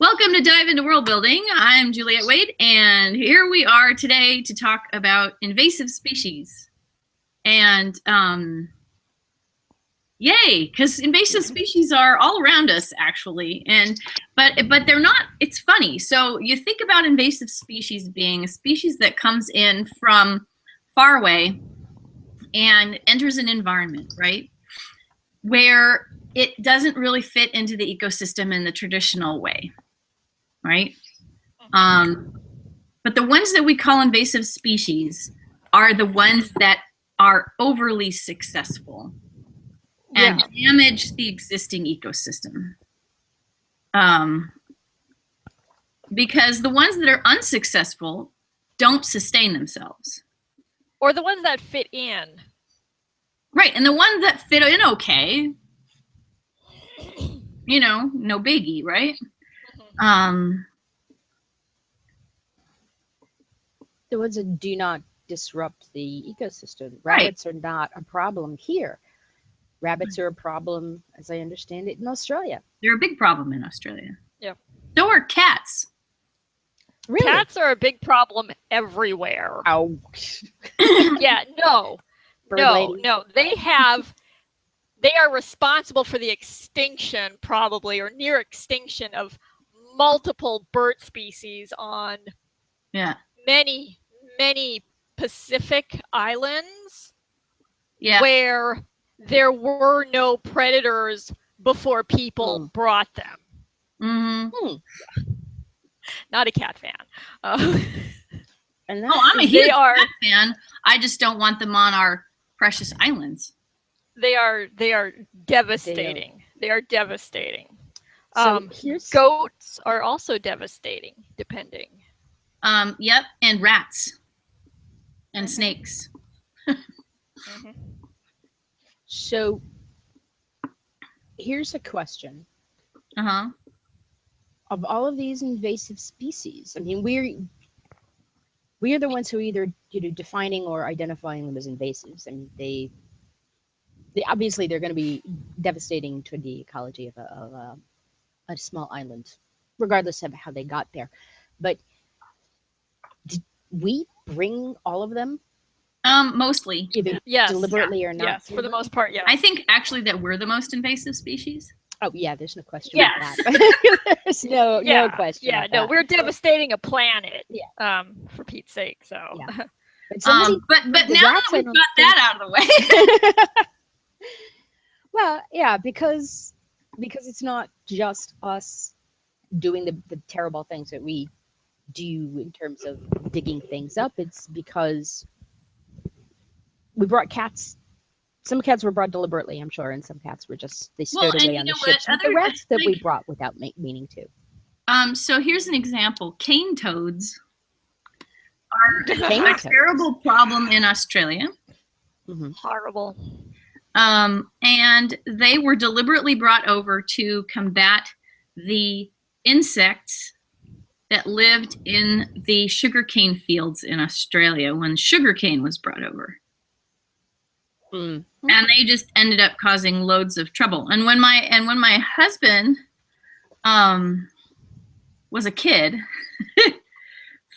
Welcome to Dive into World Building. I'm Juliette Wade, and here we are today to talk about invasive species. And yay, because invasive species are all around us, actually. But they're not. It's funny. So you think about invasive species being a species that comes in from far away and enters an environment, right, where it doesn't really fit into the ecosystem in the traditional way. Right? But the ones that we call invasive species are the ones that are overly successful and damage the existing ecosystem. Because the ones that are unsuccessful don't sustain themselves. Or the ones that fit in. Right, and the ones that fit in okay, you know, no biggie, right? The ones that do not disrupt the ecosystem. Rabbits are not a problem here. Rabbits are a problem, as I understand it, in Australia. They're a big problem in Australia. Yeah. So are cats. Really? Cats are a big problem everywhere. Oh. Yeah, no. No. They are responsible for the extinction, probably, or near extinction of multiple bird species on many Pacific islands where there were no predators before people brought them. Not a cat fan. I'm a huge cat fan. I just don't want them on our precious islands. They are devastating. They are devastating. So goats are also devastating, depending. Yep, and rats and snakes. So here's a question. Of all of these invasive species, I mean, we are the ones who are either defining or identifying them as invasives. I mean, they obviously they're going to be devastating to the ecology of a small island, regardless of how they got there. But did we bring all of them? Mostly. Either deliberately or not. Yes, for the most part, yeah. I think actually that we're the most invasive species. Oh yeah, there's no question about that. There's no question. Yeah, no, we're devastating a planet. Yeah. For Pete's sake. So. Yeah. But now that we've got that out of the way. Well, yeah, because it's not just us doing the terrible things that we do in terms of digging things up. It's because we brought cats. Some cats were brought deliberately, I'm sure, and some cats were just stowed away on the ships. The rest that we brought without meaning to. So here's an example. Cane toads are a terrible problem in Australia. Horrible. And they were deliberately brought over to combat the insects that lived in the sugarcane fields in Australia when sugarcane was brought over. And they just ended up causing loads of trouble. And when my husband was a kid,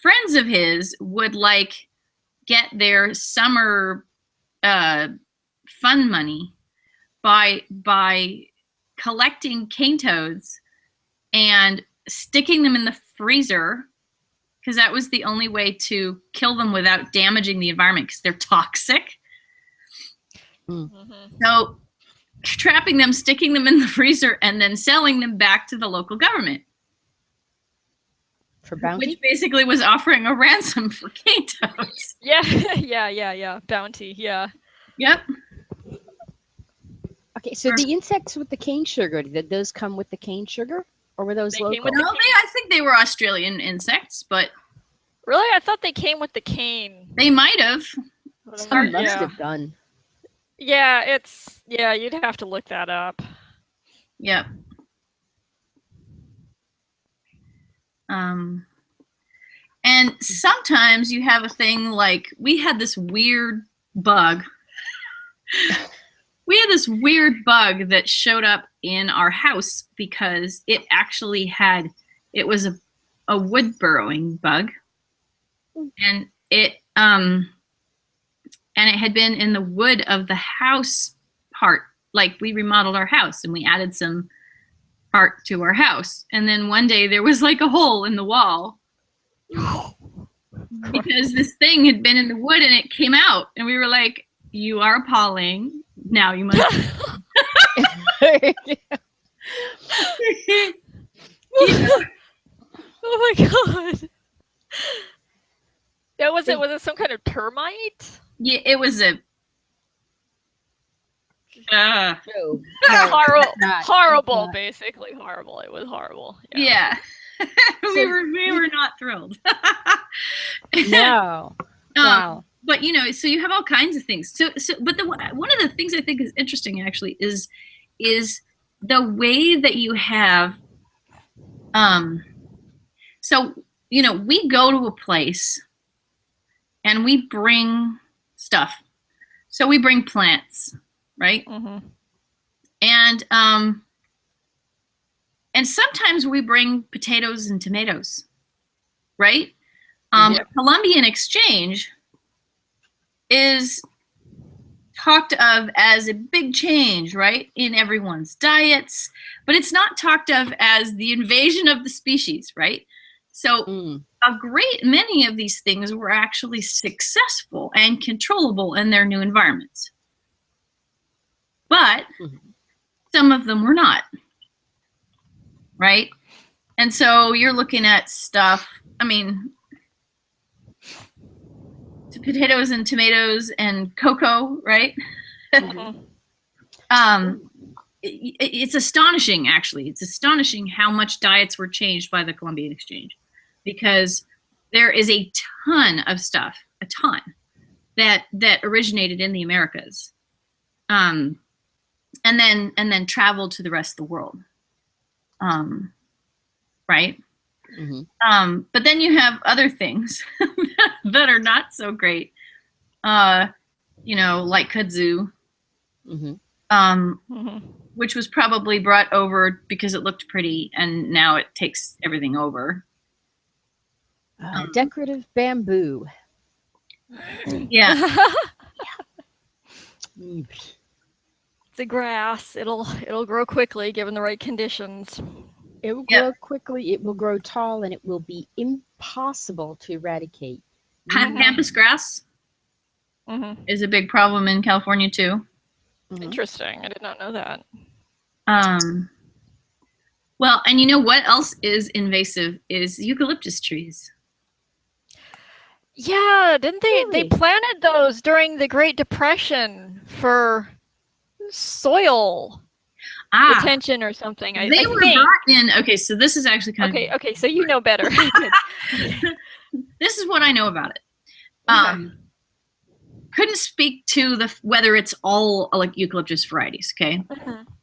friends of his would get their summer fun money by collecting cane toads and sticking them in the freezer, because that was the only way to kill them without damaging the environment, because they're toxic. So trapping them, sticking them in the freezer, and then selling them back to the local government. For bounty? Which basically was offering a ransom for cane toads. Yeah. Bounty, yeah. Yep. Okay, so the insects with the cane sugar, did those come with the cane sugar? Or were those local? I think they were Australian insects, but... Really? I thought they came with the cane. They might have. Some must have done. Yeah, you'd have to look that up. Yep. And sometimes you have a thing like, we had this weird bug. We had this weird bug that showed up in our house because it actually had it was a wood burrowing bug, and it had been in the wood of the house part. Like, we remodeled our house and we added some part to our house, and then one day there was like a hole in the wall because this thing had been in the wood and it came out, and we were like, "You are appalling. Now you must." Oh my god. That was it. Was it some kind of termite? Yeah, it was a. Horrible, basically horrible. It was horrible. Yeah. we were not thrilled. No. Wow. But so you have all kinds of things. But one of the things I think is interesting actually is the way that you have. So we go to a place and we bring stuff. So we bring plants, right? Mm-hmm. And sometimes we bring potatoes and tomatoes, right? Columbian exchange is talked of as a big change, right, in everyone's diets, but it's not talked of as the invasion of the species, right? So a great many of these things were actually successful and controllable in their new environments. But some of them were not, right? And so you're looking at stuff, I mean, potatoes and tomatoes and cocoa, right? It's astonishing, actually. It's astonishing how much diets were changed by the Columbian Exchange, because there is a ton of stuff, that originated in the Americas, and then traveled to the rest of the world, right? But then you have other things that are not so great, like kudzu, which was probably brought over because it looked pretty, and now it takes everything over. Decorative bamboo. Yeah. It's a grass. It'll grow quickly given the right conditions. It will grow quickly, it will grow tall, and it will be impossible to eradicate. Pampas grass is a big problem in California too. Interesting. I did not know that. Well, and you know what else is invasive is eucalyptus trees. Yeah, didn't they? Really? They planted those during the Great Depression for soil retention or something. They were brought in. Okay, so this is actually kind of okay. So you know better. This is what I know about it. Couldn't speak to whether it's all like eucalyptus varieties. Okay,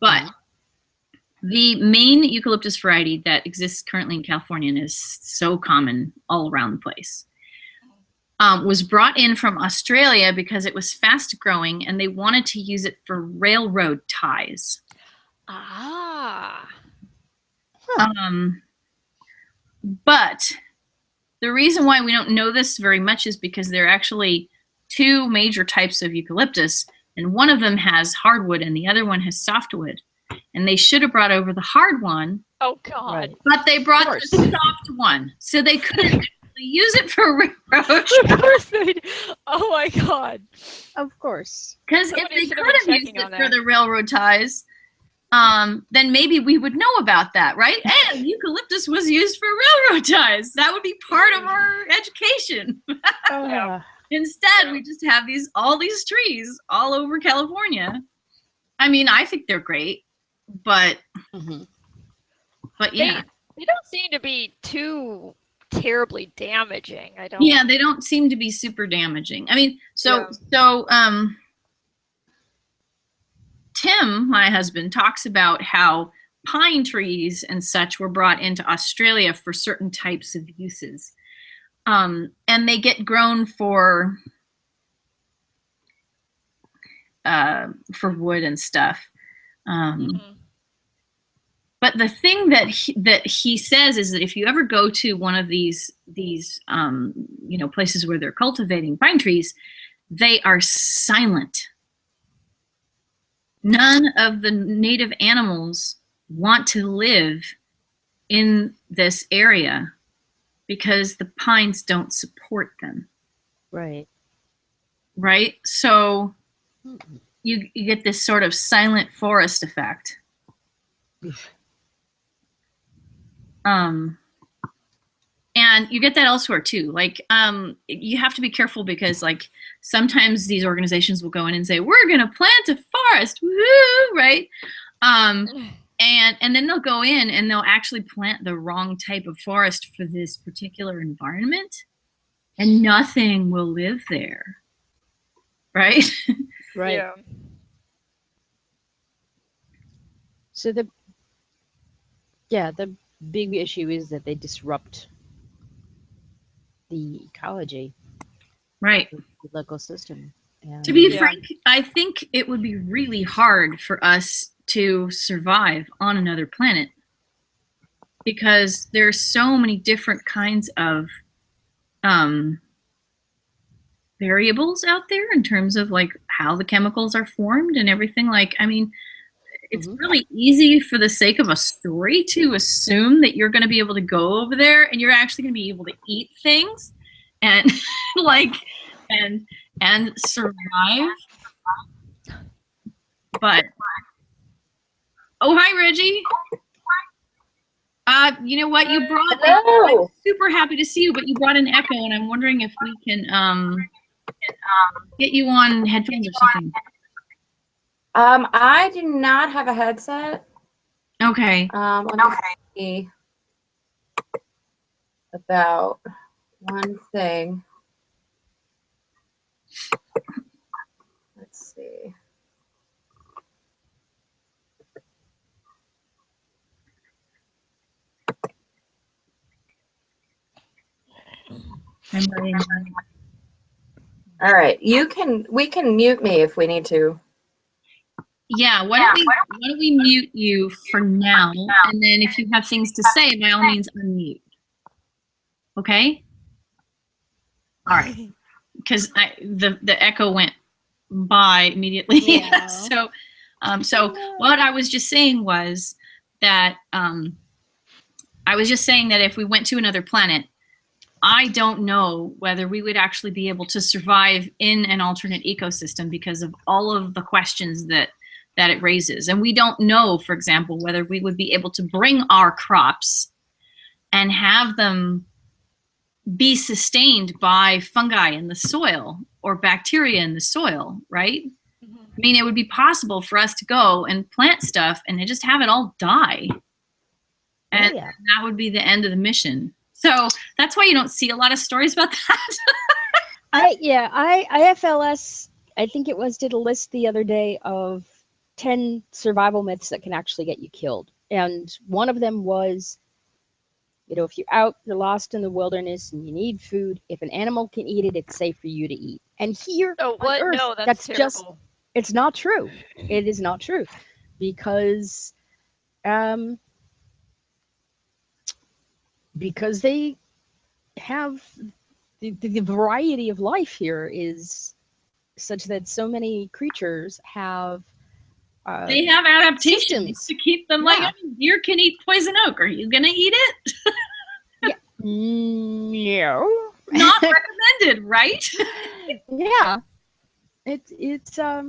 but the main eucalyptus variety that exists currently in California and is so common all around the place was brought in from Australia because it was fast growing and they wanted to use it for railroad ties. But the reason why we don't know this very much is because there are actually two major types of eucalyptus, and one of them has hardwood and the other one has softwood. And they should have brought over the hard one. Oh, God. But they brought the soft one, so they couldn't actually use it for railroad. Of course they did. Oh, my God. Of course. Because if they could have used it for the railroad ties, then maybe we would know about that, right? And eucalyptus was used for railroad ties. That would be part of our education. Instead, we just have all these trees all over California. I mean, I think they're great, but yeah, they don't seem to be too terribly damaging. Yeah, they don't seem to be super damaging. I mean, Tim, my husband, talks about how pine trees and such were brought into Australia for certain types of uses. And they get grown for wood and stuff. But the thing that he says is that if you ever go to one of these places where they're cultivating pine trees, they are silent. None of the native animals want to live in this area because the pines don't support them. Right. Right? So you get this sort of silent forest effect. And you get that elsewhere too. Like, you have to be careful because, like, sometimes these organizations will go in and say, "We're going to plant a forest," woohoo, right? And then they'll go in and they'll actually plant the wrong type of forest for this particular environment, and nothing will live there, right? Right. Yeah. So the big issue is that they disrupt the ecology, Right. the local system. And To be frank, I think it would be really hard for us to survive on another planet because there's so many different kinds of variables out there in terms of like how the chemicals are formed and everything. Like, I mean, it's really easy for the sake of a story to assume that you're going to be able to go over there and you're actually going to be able to eat things and like and survive. But oh, hi Reggie. You know what you brought? I'm super happy to see you, but you brought an echo, and I'm wondering if we can get you on headphones or something. I do not have a headset. Okay. Let me see about one thing. Let's see. All right, we can mute me if we need to. Yeah, why don't we mute you for now, and then if you have things to say, by all means unmute. Okay? All right. Because the echo went by immediately. Yeah. So what I was just saying was that if we went to another planet, I don't know whether we would actually be able to survive in an alternate ecosystem because of all of the questions that it raises. And we don't know, for example, whether we would be able to bring our crops and have them be sustained by fungi in the soil or bacteria in the soil, right? I mean, it would be possible for us to go and plant stuff and just have it all die. And that would be the end of the mission. So that's why you don't see a lot of stories about that. IFLS, I think it was, did a list the other day of 10 survival myths that can actually get you killed. And one of them was, if you're out, you're lost in the wilderness and you need food, if an animal can eat it, it's safe for you to eat. And here on Earth, no, that's terrible. just, it's not true. It is not true. Because they have the variety of life here is such that so many creatures have they have adaptations to keep them like, I mean, deer can eat poison oak. Are you gonna eat it? No. Not recommended, right? Yeah. It's not.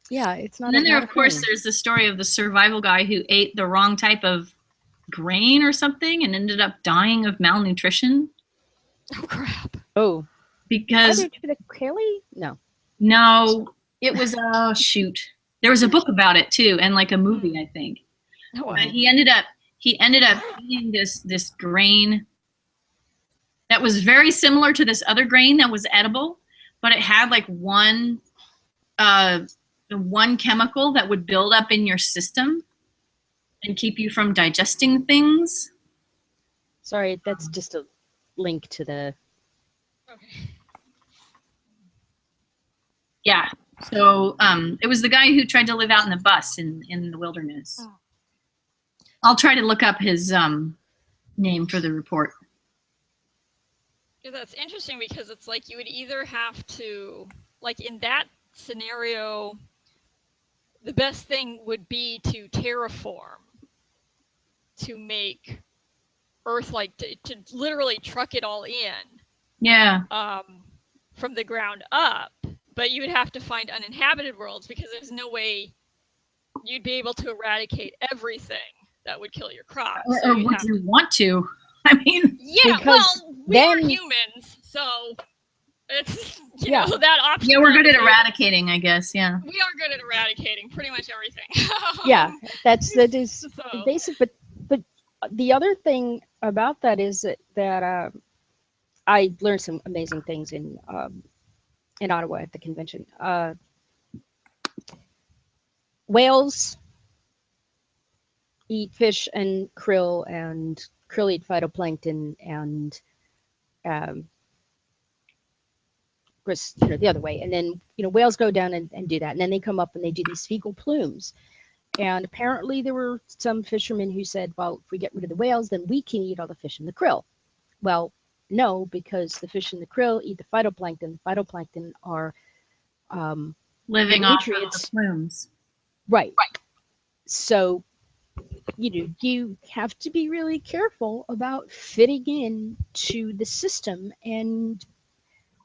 And then there, of course, there's the story of the survival guy who ate the wrong type of grain or something and ended up dying of malnutrition. Oh crap. Oh. Because Kelly? No. It was shoot. There was a book about it too, and like a movie, I think. Oh, wow. He ended up eating this grain that was very similar to this other grain that was edible, but it had like one chemical that would build up in your system and keep you from digesting things. Sorry, that's just a link to the. Yeah. So it was the guy who tried to live out in the bus in the wilderness. Oh. I'll try to look up his name for the report. Yeah, that's interesting because it's like you would either have to, like in that scenario, the best thing would be to terraform, to make Earth, like to literally truck it all in. Yeah. From the ground up, but you would have to find uninhabited worlds because there's no way you'd be able to eradicate everything that would kill your crops. Or would you want to? I mean, yeah, well, we are humans, so it's you know that option. Yeah, we're good at eradicating, I guess. Yeah, we are good at eradicating pretty much everything. Yeah, that is so basic. But the other thing about that is that I learned some amazing things in Ottawa at the convention. Whales eat fish and krill eat phytoplankton, and the other way. And then whales go down and do that, and then they come up and they do these fecal plumes. And apparently there were some fishermen who said, well, if we get rid of the whales, then we can eat all the fish and the krill. Well, no, because the fish and the krill eat the phytoplankton. The phytoplankton are living off of the plumes. Right. So, you have to be really careful about fitting in to the system, and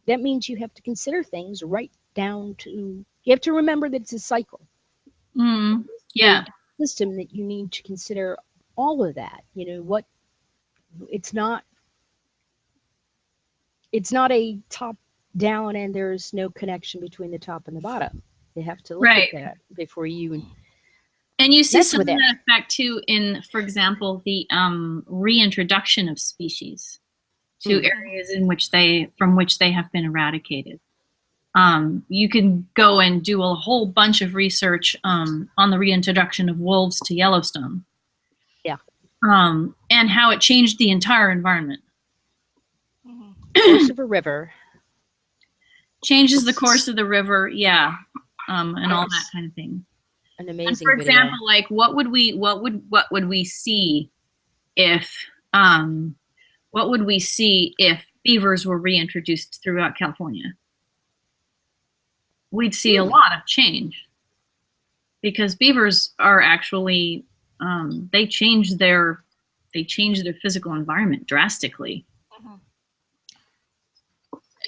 that means you have to consider things right down to. You have to remember that it's a cycle. Mm, yeah. System that you need to consider all of that. What it's not. It's not a top down and there's no connection between the top and the bottom. You have to look at that before you. And you see some of that effect too in, for example, the reintroduction of species to areas from which they have been eradicated. You can go and do a whole bunch of research on the reintroduction of wolves to Yellowstone. Yeah. And how it changed the entire environment. Course of a river. Changes the course of the river, yeah, and all that kind of thing. An amazing. And for example, like what would we see if beavers were reintroduced throughout California? We'd see a lot of change because beavers are actually they change their physical environment drastically.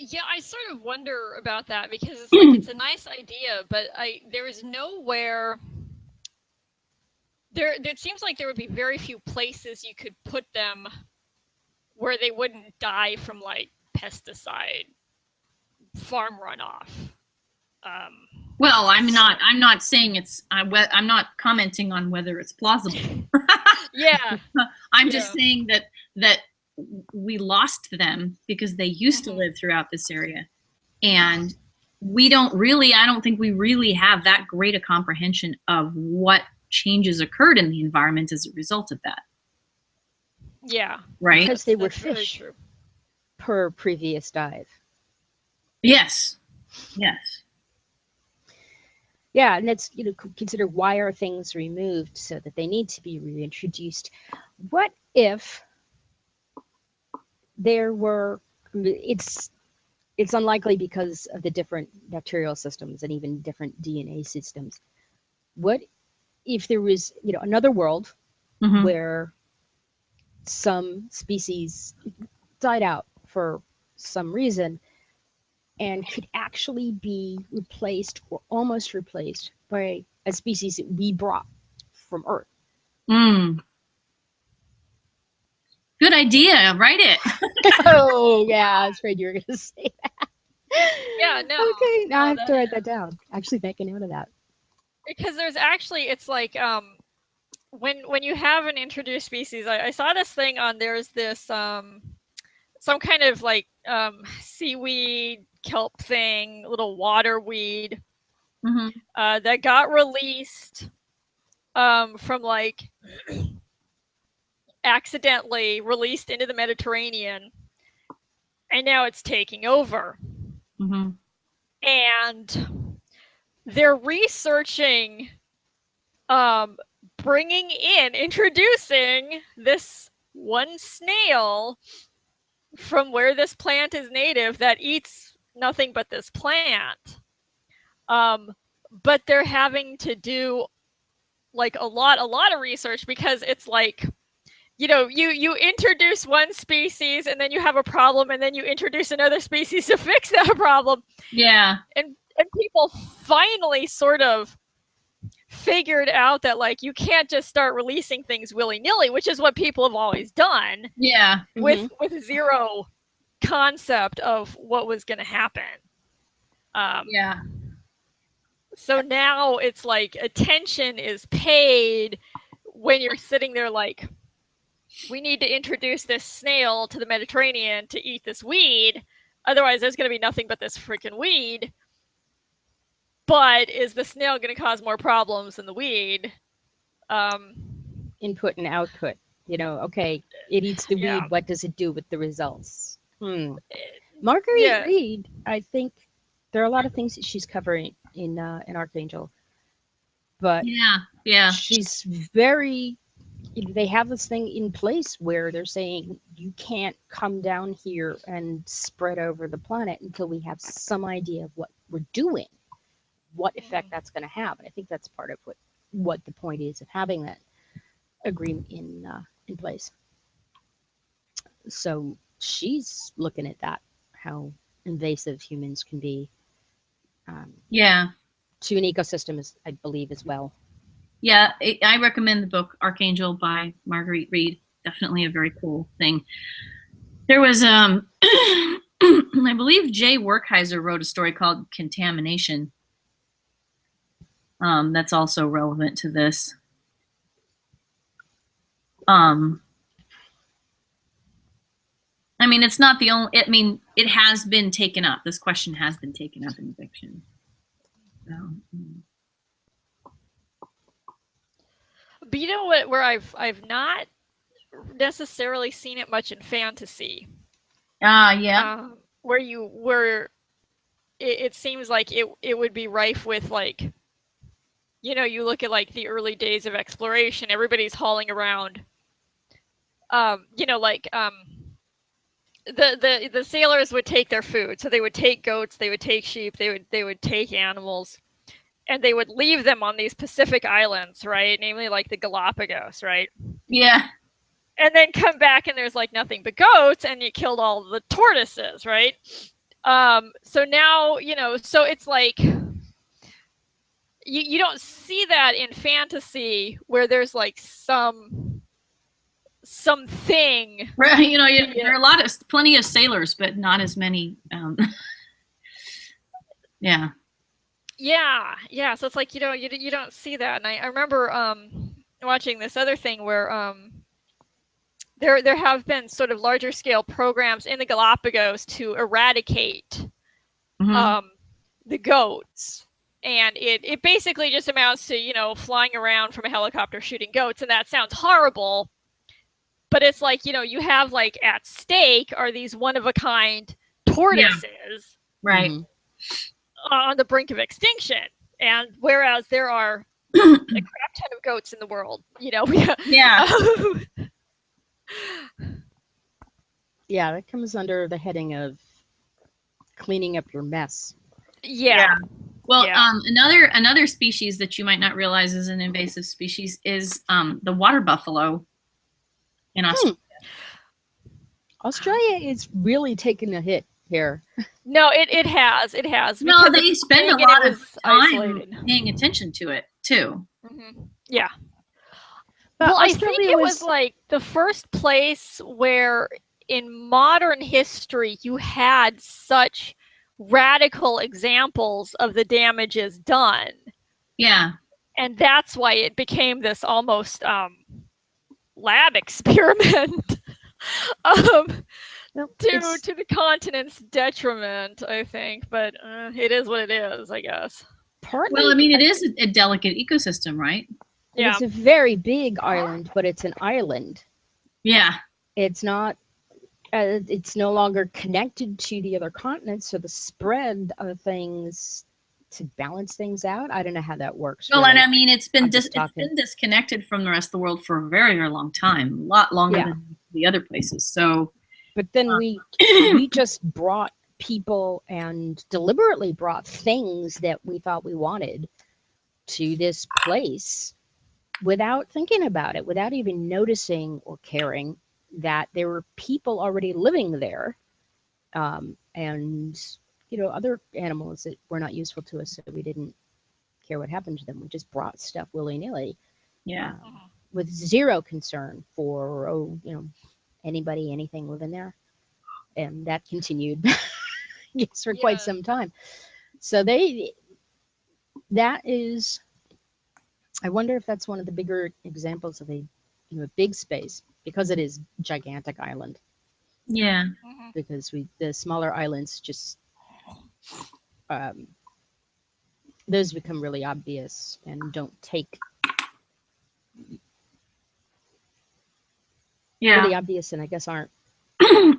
Yeah, I sort of wonder about that because it's like it's a nice idea, but there is nowhere. It seems like there would be very few places you could put them where they wouldn't die from like pesticide farm runoff. Well, I'm not saying it's. I'm not commenting on whether it's plausible. Yeah, I'm just saying that we lost them because they used to live throughout this area, and I don't think we really have that great a comprehension of what changes occurred in the environment as a result of that. Yeah, right, because they were fish per previous dive. Yes. Yeah, and that's consider why are things removed so that they need to be reintroduced. What if there were, it's unlikely because of the different bacterial systems and even different DNA systems. What if there was, another world where some species died out for some reason and could actually be replaced or almost replaced by a species that we brought from Earth? Good idea. Write it. Oh, yeah. I was afraid you were going to say that. Yeah, no. Okay, now I have to write that down. Actually make a note of that. Because there's actually, it's like, when you have an introduced species, I saw this thing there's this, some kind of like seaweed, kelp thing, little water weed that got released from like accidentally released into the Mediterranean, and now it's taking over. And they're researching, introducing this one snail from where this plant is native that eats nothing but this plant. But they're having to do like a lot of research, because it's like, you introduce one species and then you have a problem, and then you introduce another species to fix that problem. Yeah. And people finally sort of figured out that, like, you can't just start releasing things willy-nilly, which is what people have always done. Yeah. With zero concept of what was going to happen. Yeah. So now it's like attention is paid when you're sitting there like, we need to introduce this snail to the Mediterranean to eat this weed. Otherwise, there's going to be nothing but this freaking weed. But is the snail going to cause more problems than the weed? Input and output. Okay, it eats the Yeah. weed. What does it do with the results? Marguerite Reed, I think there are a lot of things that she's covering in Archangel, but yeah, she's very. They have this thing in place where they're saying you can't come down here and spread over the planet until we have some idea of what we're doing, what effect that's going to have. And I think that's part of what the point is of having that agreement in place. So she's looking at that, how invasive humans can be. To an ecosystem, I believe, as well. Yeah, I recommend the book Archangel by Marguerite Reed. Definitely a very cool thing. There was, I believe Jay Werkheiser wrote a story called Contamination. That's also relevant to this. I mean, it's not the only, it has been taken up. This question has been taken up in fiction. So, But you know what? Where I've not necessarily seen it much in fantasy. Yeah. Where it seems like it would be rife with, like, you look at like the early days of exploration. Everybody's hauling around. The sailors would take their food, so they would take goats, they would take sheep, they would take animals. And they would leave them on these Pacific islands, right? Namely, like the Galapagos, right? Yeah. And then come back and there's like nothing but goats, and you killed all the tortoises, right? So now, so it's like you don't see that in fantasy where there's like something. Right, there are plenty of sailors, but not as many. Yeah. Yeah. So it's like, you don't see that. And I remember watching this other thing where there have been sort of larger scale programs in the Galapagos to eradicate the goats. And it basically just amounts to, flying around from a helicopter shooting goats. And that sounds horrible. But it's like, you have like at stake are these one of a kind tortoises. Yeah. Right. On the brink of extinction, and whereas there are a crap ton of goats in the world, Yeah. Yeah, that comes under the heading of cleaning up your mess. Yeah. Well, another species that you might not realize is an invasive species is the water buffalo in Australia. Australia is really taking a hit here. No, it has. No, they spend a lot of time isolated. paying attention to it too. Yeah. But Well, Australia I think it was like the first place where in modern history you had such radical examples of the damages done. Yeah. And that's why it became this almost lab experiment. To the continent's detriment, I think, but it is what it is, I guess. Partly, well, I mean, it is a delicate ecosystem, right? Yeah. It's a very big island, but it's an island. Yeah. It's not. It's no longer connected to the other continents, so the spread of things to balance things out. I don't know how that works. Well, really. and I mean, it's been I'm just it's talking. been disconnected from the rest of the world for a very, very long time, a lot longer Yeah. than the other places. So, But then we just brought people and deliberately brought things that we thought we wanted to this place without thinking about it, without even noticing or caring that there were people already living there, and other animals that were not useful to us, so we didn't care what happened to them. We just brought stuff willy-nilly, yeah. with zero concern for anybody, anything living there. And that continued yes, for quite Yeah. some time. So that is, I wonder if that's one of the bigger examples of a big space, because it is gigantic island, Yeah. Mhm. because the smaller islands just those become really obvious and don't take Yeah. really obvious, and I guess aren't. Yeah,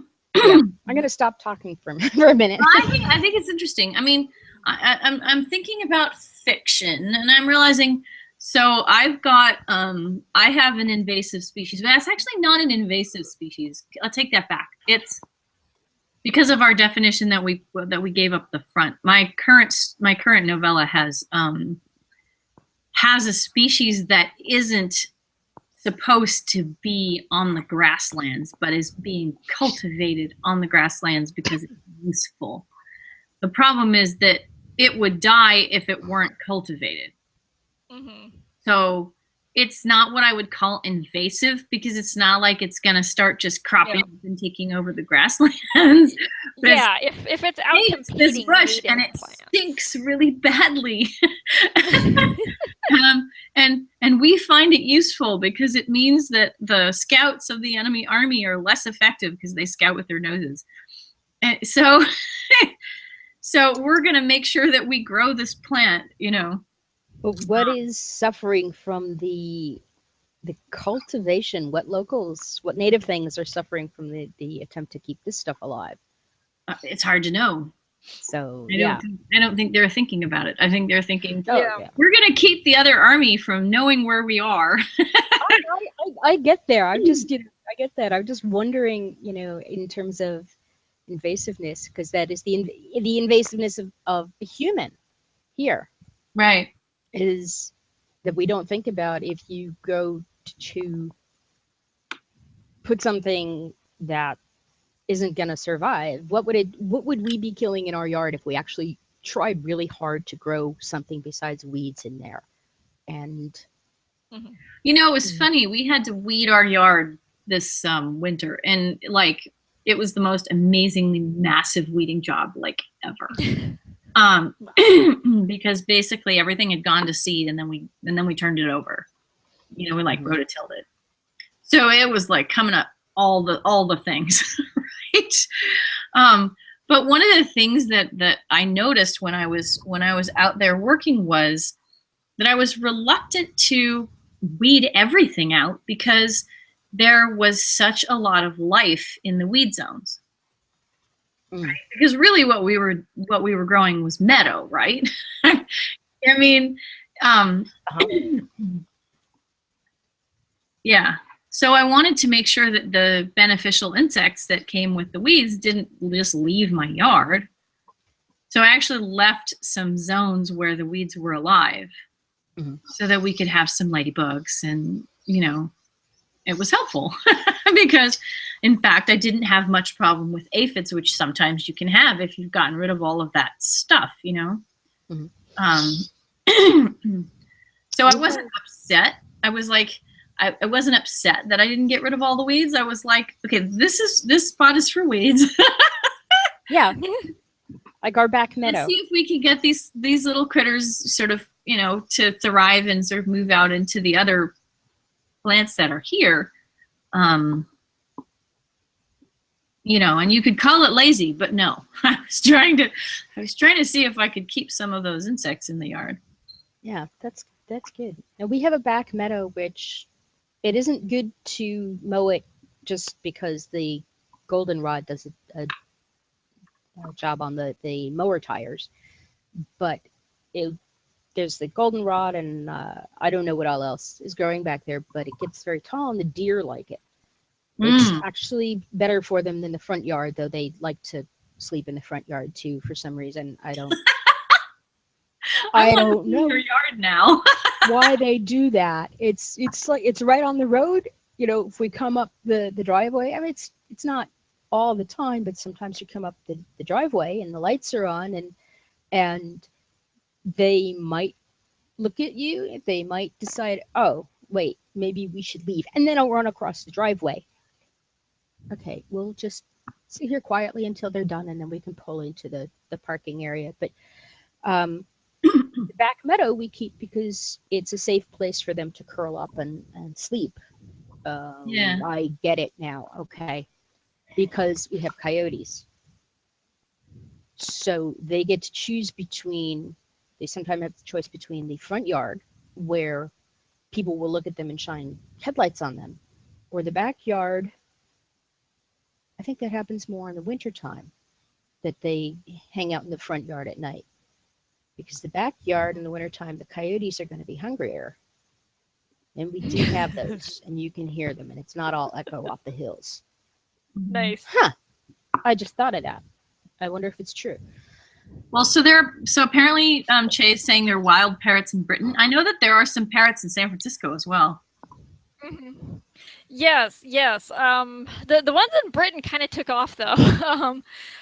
I'm gonna stop talking for a minute. I think it's interesting. I mean, I'm thinking about fiction, and I'm realizing. So I've got I have an invasive species, but that's actually not an invasive species. I'll take that back. It's because of our definition that we gave up the front. My current novella has a species that isn't supposed to be on the grasslands, but is being cultivated on the grasslands because it's useful. The problem is that it would die if it weren't cultivated. Mhm. So it's not what I would call invasive, because it's not like it's going to start just cropping up and taking over the grasslands. But Yeah, if it's out it's competing this brush native and it plants. stinks really badly. And we find it useful because it means that the scouts of the enemy army are less effective because they scout with their noses. And so so we're going to make sure that we grow this plant, But what is suffering from the cultivation? What native things are suffering from the attempt to keep this stuff alive? It's hard to know. So I don't think they're thinking about it. I think they're thinking, Yeah. we're going to keep the other army from knowing where we are. I get there. I'm just I get that. I'm just wondering, in terms of invasiveness, because that is the invasiveness of the human here, Right. is that we don't think about. If you go to put something that isn't going to survive, what would we be killing in our yard if we actually tried really hard to grow something besides weeds in there? And it was funny. We had to weed our yard this winter, and it was the most amazingly massive weeding job ever. Because basically everything had gone to seed, and then we turned it over. We rototilled it. So it was coming up all the things, right? But one of the things that I noticed when I was out there working was that I was reluctant to weed everything out, because there was such a lot of life in the weed zones. Right? Because really what we were growing was meadow, right? I mean, yeah. So I wanted to make sure that the beneficial insects that came with the weeds didn't just leave my yard. So I actually left some zones where the weeds were alive, so that we could have some ladybugs, and it was helpful because, in fact, I didn't have much problem with aphids, which sometimes you can have if you've gotten rid of all of that stuff, So I wasn't upset. I was I wasn't upset that I didn't get rid of all the weeds. I was like, okay, this spot is for weeds. Yeah, like our back meadow. Let's see if we can get these little critters sort of, to thrive and sort of move out into the other plants that are here. And you could call it lazy, but no. I was trying to see if I could keep some of those insects in the yard. Yeah, that's good. Now we have a back meadow, which it isn't good to mow it just because the goldenrod does a job on the mower tires, but there's the goldenrod, and I don't know what all else is growing back there, but it gets very tall, and the deer like it. It's actually better for them than the front yard, though they like to sleep in the front yard too for some reason. I don't know your yard now. why they do that. It's like it's right on the road. You know, if we come up the driveway, I mean, it's not all the time, but sometimes you come up the driveway and the lights are on, and they might look at you. They might decide, oh, wait, maybe we should leave, and then I'll run across the driveway. Okay, we'll just sit here quietly until they're done, and then we can pull into the parking area. But the back meadow we keep because it's a safe place for them to curl up and sleep. Yeah. I get it now. Okay, because we have coyotes, so they get to choose between. They sometimes have the choice between the front yard, where people will look at them and shine headlights on them, or the backyard. I think that happens more in the wintertime, that they hang out in the front yard at night. Because the backyard in the wintertime, the coyotes are going to be hungrier. And we do have those, and you can hear them, and it's not all echo off the hills. Nice. Huh. I just thought of that. I wonder if it's true. Well, so apparently Che is saying there are wild parrots in Britain. I know that there are some parrots in San Francisco as well. Mm-hmm. Yes. The ones in Britain kind of took off though,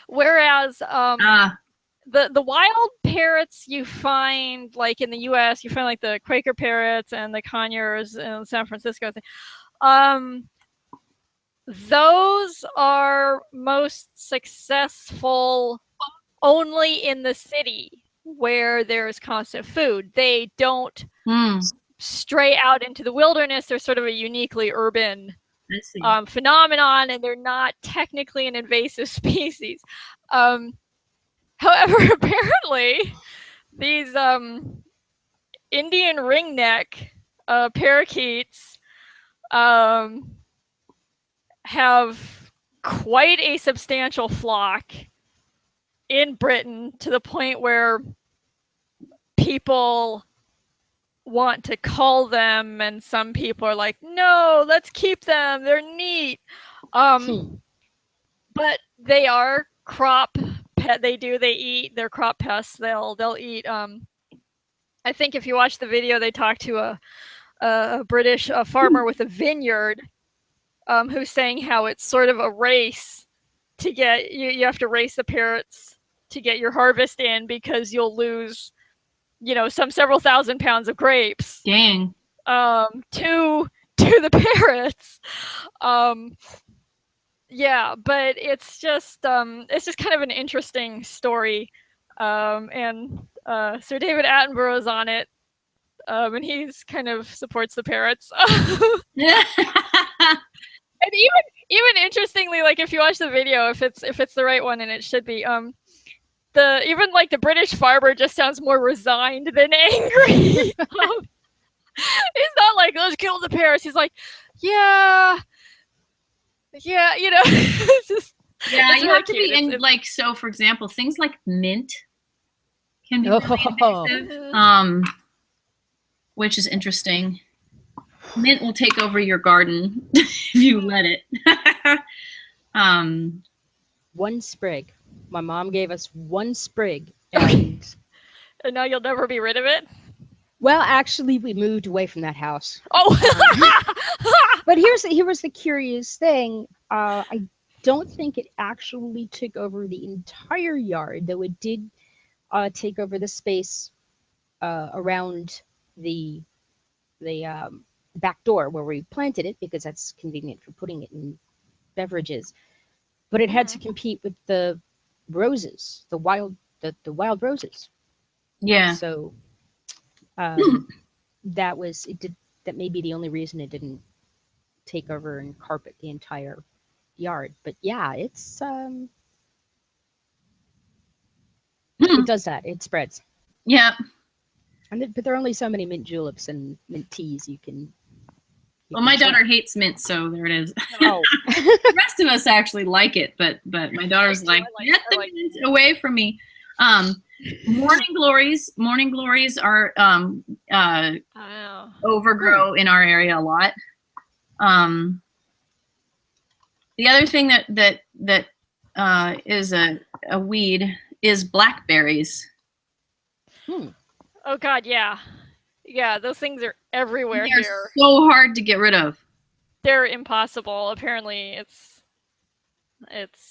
whereas the wild parrots you find like in the U.S. you find like the Quaker parrots and the conures in San Francisco. Those are most successful only in the city where there's constant food. They don't stray out into the wilderness. They're sort of a uniquely urban phenomenon, and they're not technically an invasive species. However, apparently, these Indian ringneck parakeets have quite a substantial flock in Britain, to the point where people want to cull them, and some people are like, no, let's keep them, they're neat. But they are crop pet. They eat, they're crop pests. They'll eat I think if you watch the video, they talk to a British farmer with a vineyard who's saying how it's sort of a race to get you have to race the parrots to get your harvest in, because you'll lose some several thousand pounds of grapes. Dang. To the parrots. Yeah, but it's just kind of an interesting story. And Sir David Attenborough's on it. And he's kind of supports the parrots. And even interestingly, like if you watch the video, if it's the right one, and it should be, the British farmer just sounds more resigned than angry. He's not like, let's kill the parrots. He's like, yeah, it's just, yeah, it's you really have to cute. be in, like, so for example, things like mint can be really invasive, which is interesting. Mint will take over your garden if you let it. One sprig. My mom gave us one sprig, and and now you'll never be rid of it. Well, actually, we moved away from that house. Oh, but here was the curious thing. I don't think it actually took over the entire yard, though it did take over the space around the back door where we planted it, because that's convenient for putting it in beverages. But it had to compete with the roses, the wild roses. Yeah. So that may be the only reason it didn't take over and carpet the entire yard. But yeah, it's it does that. It spreads. Yeah. But there are only so many mint juleps and mint teas you can. Well, my daughter hates mint, so there it is. Oh. The rest of us actually like it, but my daughter's like, get the mint away from me. Morning glories are Oh. overgrow in our area a lot. The other thing that is a weed is blackberries. Oh God, yeah. Yeah, those things are everywhere They're here. so hard to get rid of. They're impossible. Apparently, it's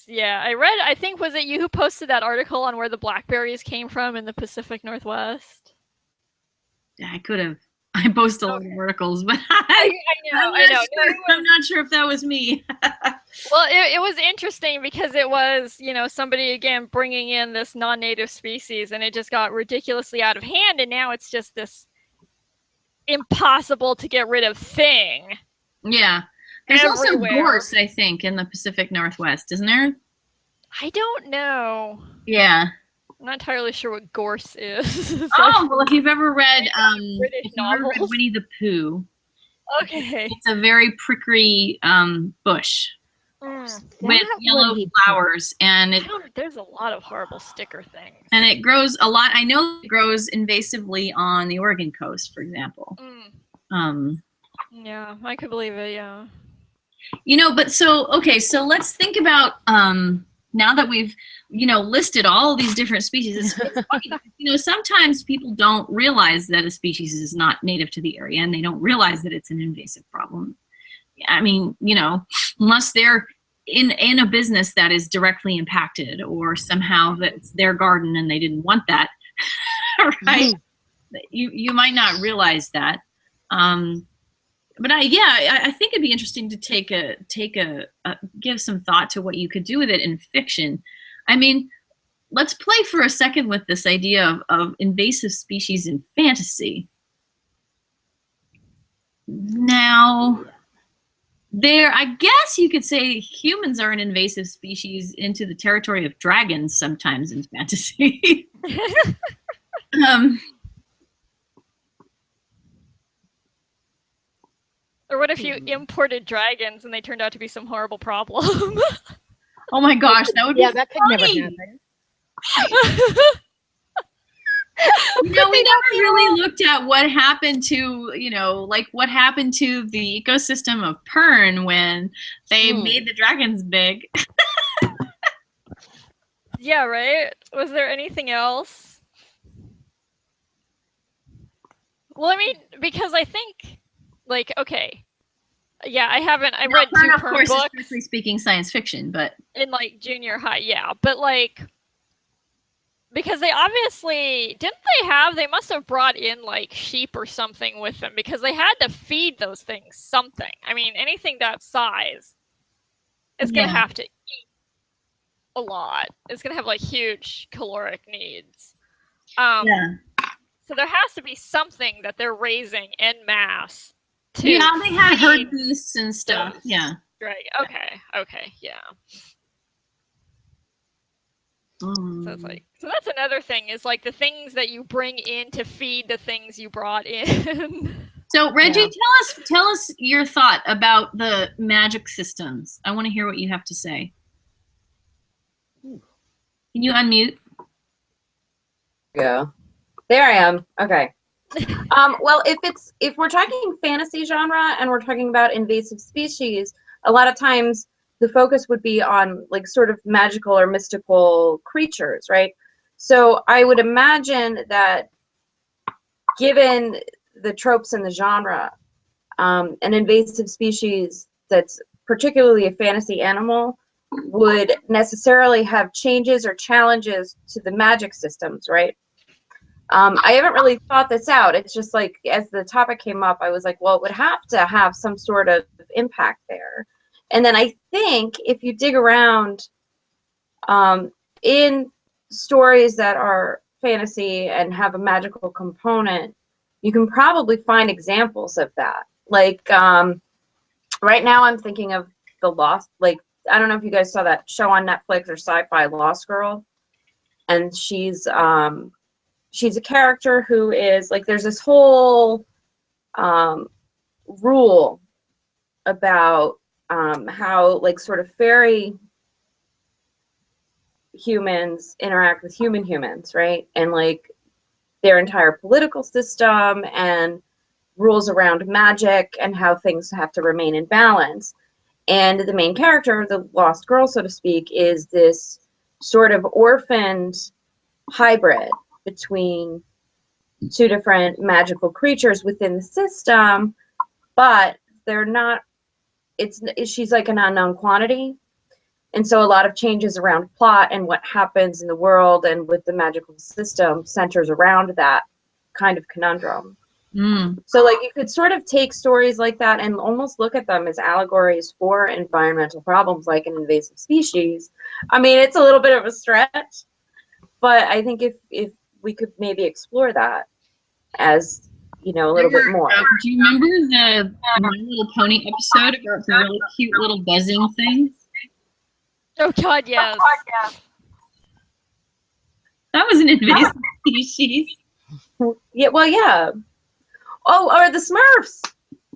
yeah. I think was it you who posted that article on where the blackberries came from in the Pacific Northwest? I could have. I post a lot of articles, but I know. I'm not sure if that was me. Well, it was interesting because it was, somebody again bringing in this non-native species, and it just got ridiculously out of hand, and now it's just this impossible to get rid of thing. Yeah. There's also Everywhere. gorse, I think, in the Pacific Northwest, isn't there? I don't know. Yeah. I'm not entirely sure what gorse is. Oh, well, if you've ever read British novels. Winnie the Pooh, Okay. it's a very prickly bush with yellow flowers, and there's a lot of horrible sticker things. And it grows a lot. I know it grows invasively on the Oregon coast, for example. Yeah, I could believe it. Yeah. But so let's think about now that we've listed all these different species. It's funny, sometimes people don't realize that a species is not native to the area, and they don't realize that it's an invasive problem. I mean, unless they're in a business that is directly impacted, or somehow that's their garden and they didn't want that, right? You might not realize that. But I think it'd be interesting to give some thought to what you could do with it in fiction. I mean, let's play for a second with this idea of invasive species in fantasy. Now, I guess you could say humans are an invasive species into the territory of dragons sometimes in fantasy. Or what if you imported dragons and they turned out to be some horrible problem? Oh my gosh, that would be that could never happen. We never really looked at what happened to, what happened to the ecosystem of Pern when they made the dragons big. Yeah, right? Was there anything else? Well, I mean, because I think, okay. Yeah, I read two Pern, of Pern course, books. Strictly speaking, science fiction, but in junior high, yeah. But because they obviously they must have brought in sheep or something with them, because they had to feed those things something. I mean, anything that size is going to have to eat a lot. It's going to have huge caloric needs. So there has to be something that they're raising en masse. They had herd beasts and stuff. Yeah. Right. Okay. Yeah. So it's so that's another thing is the things that you bring in to feed the things you brought in. So Reggie, tell us your thought about the magic systems. I want to hear what you have to say. Can you unmute? Yeah. There I am. Okay. Well, if we're talking fantasy genre and we're talking about invasive species, a lot of times the focus would be on sort of magical or mystical creatures, right? So I would imagine that given the tropes in the genre, an invasive species that's particularly a fantasy animal would necessarily have changes or challenges to the magic systems, right? I haven't really thought this out. It's just as the topic came up, I was well, it would have to have some sort of impact there. And then I think if you dig around in stories that are fantasy and have a magical component, you can probably find examples of that. Right now I'm thinking of The Lost, I don't know if you guys saw that show on Netflix or Sci-Fi, Lost Girl. And she's a character who is there's this whole rule about how sort of fairy humans interact with humans, right? And like their entire political system and rules around magic and how things have to remain in balance. And the main character, the lost girl, so to speak, is this sort of orphaned hybrid between two different magical creatures within the system, but they're not, she's like an unknown quantity. And so a lot of changes around plot and what happens in the world and with the magical system centers around that kind of conundrum. So like you could sort of take stories like that and almost look at them as allegories for environmental problems like an invasive species. I mean, it's a little bit of a stretch, but I think if we could maybe explore that as, you know, a little bit more. Do you remember the My Little Pony episode about the really cute little buzzing thing? Oh God, yes. That was an invasive species. Yeah, well, yeah. Oh, or the Smurfs,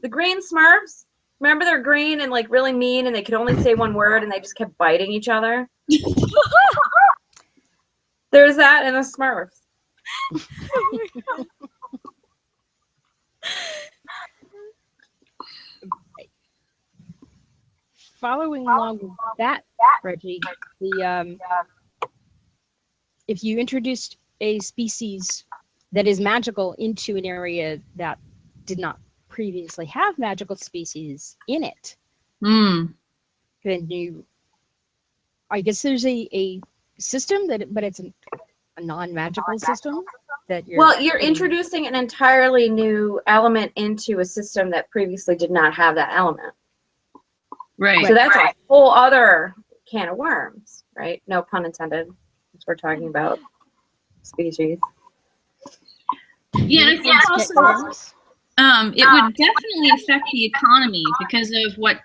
the green Smurfs. Remember they're green and like really mean and they could only say one word and they just kept biting each other? There's that in the Smurfs. Following along with that, Reggie, the if you introduced a species that is magical into an area that did not previously have magical species in it, then I guess there's a system that, but it's a non-magical system that you're introducing an entirely new element into a system that previously did not have that element. Right. So that's a whole other can of worms, right? No pun intended, since we're talking about species. Yeah, and I think also it would definitely affect the economy because of what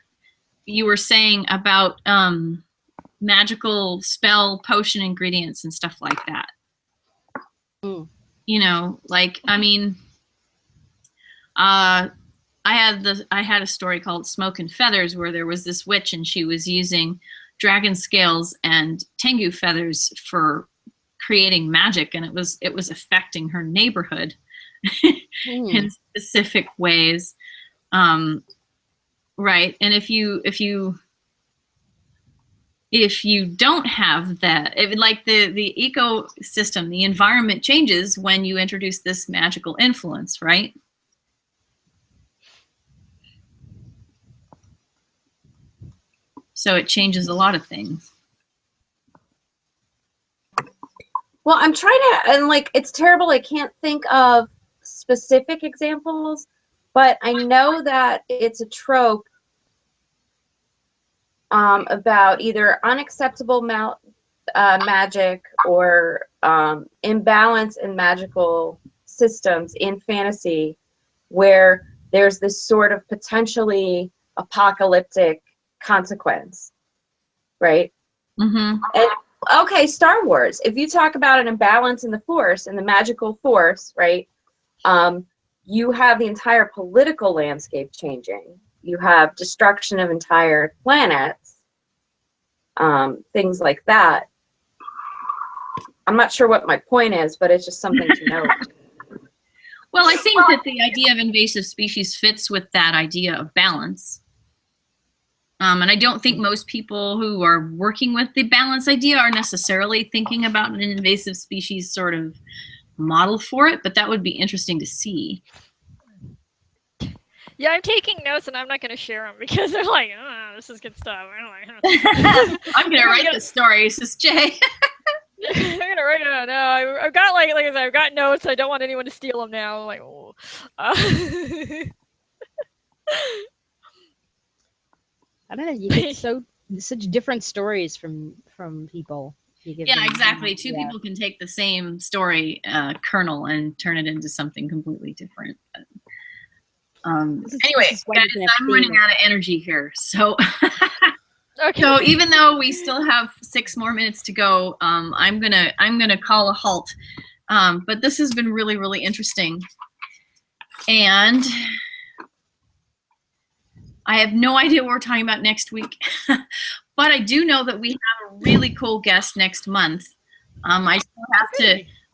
you were saying about magical spell potion ingredients and stuff like that. You know, like, I mean, I had a story called Smoke and Feathers where there was this witch and she was using dragon scales and tengu feathers for creating magic, and it was affecting her neighborhood in specific ways. Right. And if you don't have that, like the ecosystem, the environment changes when you introduce this magical influence, right? So it changes a lot of things. Well, I'm trying to, and like, it's terrible. I can't think of specific examples, but I know that it's a trope about either unacceptable magic or imbalance in magical systems in fantasy, where there's this sort of potentially apocalyptic consequence, right? And okay, Star Wars. If you talk about an imbalance in the Force, in the magical force, right? You have the entire political landscape changing. You have destruction of entire planets, things like that. I'm not sure what my point is, but it's just something to note. Well, I think that the idea of invasive species fits with that idea of balance. And I don't think most people who are working with the balance idea are necessarily thinking about an invasive species sort of model for it, but that would be interesting to see. Yeah, I'm taking notes and I'm not going to share them because they're like, oh, this is good stuff. I'm going to write the story, says Jay. I'm going to write it out now. I've got like I said, I've got notes. I don't want anyone to steal them now. I'm like, oh. I don't know. You get such different stories from people. Yeah, exactly. Two people can take the same story kernel and turn it into something completely different. Anyway, guys, I'm running out of energy here. So, okay. So even though we still have 6 more minutes to go, I'm gonna call a halt. But this has been really, really interesting, and I have no idea what we're talking about next week, but I do know that we have a really cool guest next month. I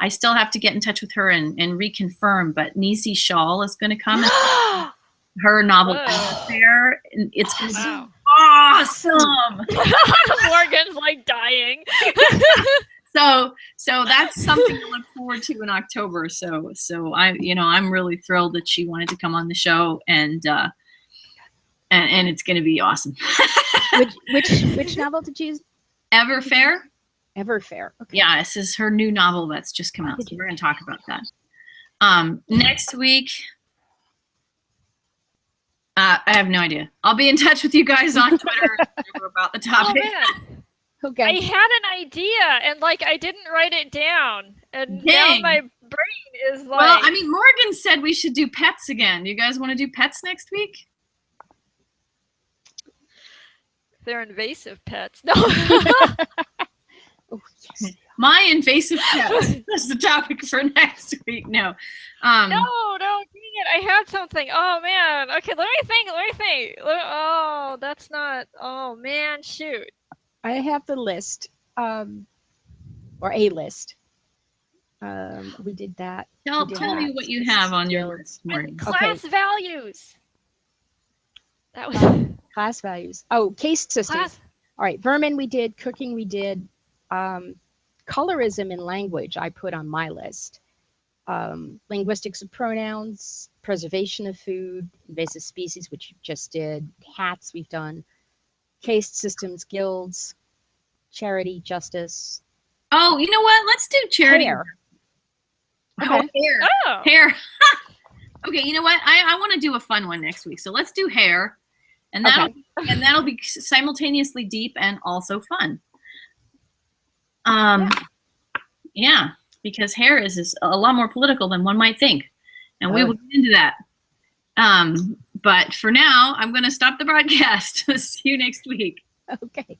still have to get in touch with her and reconfirm, but Nisi Shawl is going to come. Her novel Fair. It's going to be awesome. Morgan's like dying. So that's something to look forward to in October. So I'm really thrilled that she wanted to come on the show, and it's going to be awesome. Which novel did you use? Ever Fair? Ever Fair. Okay. Yeah, this is her new novel that's just come out. So we're going to talk about that. Next week, I have no idea. I'll be in touch with you guys on Twitter about the topic. Oh, man. Okay. I had an idea and like I didn't write it down, and now my brain is like. Well, I mean, Morgan said we should do pets again. You guys want to do pets next week? They're invasive pets. No. Oh, yes. My invasive pets. That's the topic for next week. No. No, dang it. I had something. Oh, man. Okay, let me think. Oh, that's not. Oh, man, shoot. I have the list, or a list. We did that. Tell me what you have on your list, Morgan. Class values. That was Class values. Oh, case systems. All right, vermin we did, cooking we did, colorism in language I put on my list. Linguistics of pronouns, preservation of food, invasive species, which you just did, hats we've done, caste systems, guilds, charity, justice. Oh, you know what? Let's do charity. Hair. Okay. Oh, hair. Oh. Hair. Okay, you know what? I want to do a fun one next week. So let's do hair. And that'll be simultaneously deep and also fun. Yeah, because hair is a lot more political than one might think. And we will get into that. But for now, I'm going to stop the broadcast. See you next week. Okay.